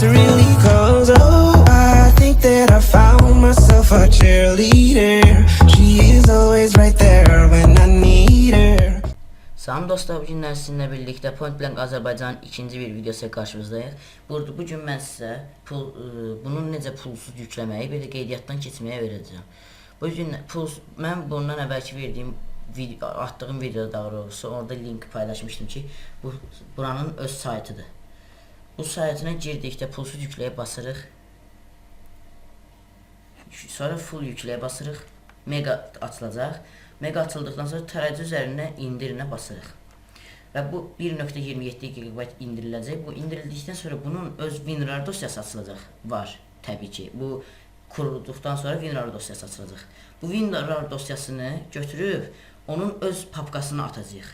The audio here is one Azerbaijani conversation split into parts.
to really close. Oh, I think that I found myself a cheerleader. She is always right there when I need her. Salam dostlar, bu günlər sizinlə birlikdə Point Blank Azərbaycanın ikinci bir videosu qarşınızdayıq. Bu gün mən sizə bunun necə pulsuz yükləməyi, bir də qeydiyyatdan keçməyə verəcəyim. Bu gün mən bundan əvvəlki atdığım videoda daha doğrusu orada link paylaşmışdım ki, buranın öz saytıdır. Bu saytına girdikdə pulsuz yükləyə basırıq. Sonra full yükləyə basırıq. Mega açılacaq. Mega açıldıqdan sonra tərəzi üzərində indirinə basırıq. Və bu 1.27 GB indiriləcək. Bu indirildikdən sonra bunun öz WinRAR dosyası açılacaq. Var, təbii ki. Bu kurulduqdan sonra WinRAR dosyası açılacaq. Bu WinRAR dosyasını götürüb onun öz papkasına atacağıq.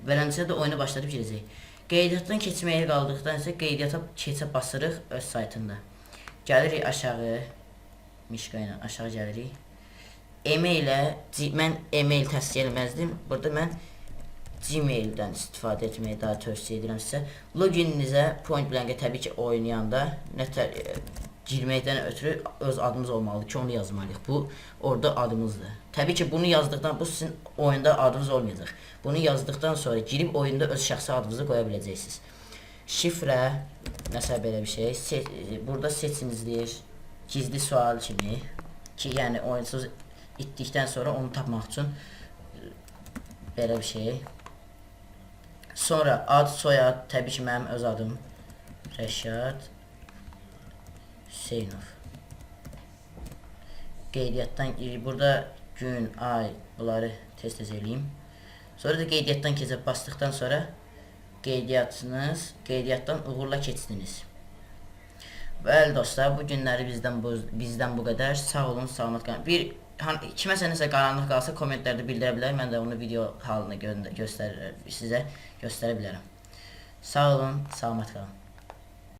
Beləncə də oyuna başladıb girəcək. Qeydiyyatdan keçməyə qaldıqdan isə qeydiyyata keçə basırıq öz saytında. Gəlirik aşağı, mişqa ilə aşağı gəlirik. Mən e-mail təsdiq etməzdim. Burada mən Gmail'dən istifadə etməyi daha tövsiyə edirəm sizə. Logininizə Point Blank'e təbii ki oynayanda girməkdən ötürü öz adımız olmalıdır ki onu yazmalıyıq. Bu orada adımızdır. Təbii ki bunu yazdıqdan bu sizin oyunda adınız olmayacaq. Bunu yazdıqdan sonra girib oyunda öz şəxsi adınızı qoya biləcəksiniz. Şifrə, nəsə belə bir şey. Burada seçiniz deyir. Gizli sual kimi ki yəni oyunsuz itdikdən sonra onu tapmaq üçün belə bir şey. Sonra ad, soyad, təbii ki mənim öz adım Rəşad Hüseynov. Qeydiyyatdan burada gün, ay, bunları tez-tez eləyim. Sonra da qeydiyyatdan keçib basdıqdan sonra qeydiyyatdan uğurla keçdiniz. Bəli dostlar, bu günləri bizdən bu qədər. Sağ olun, salamat qalın. Kiməsə nəsə qaranlıq qalsa kommentlərdə bildirə bilər. Mən də onu video halını sizə göstərə bilərəm. Sağ olun, salamat qalın.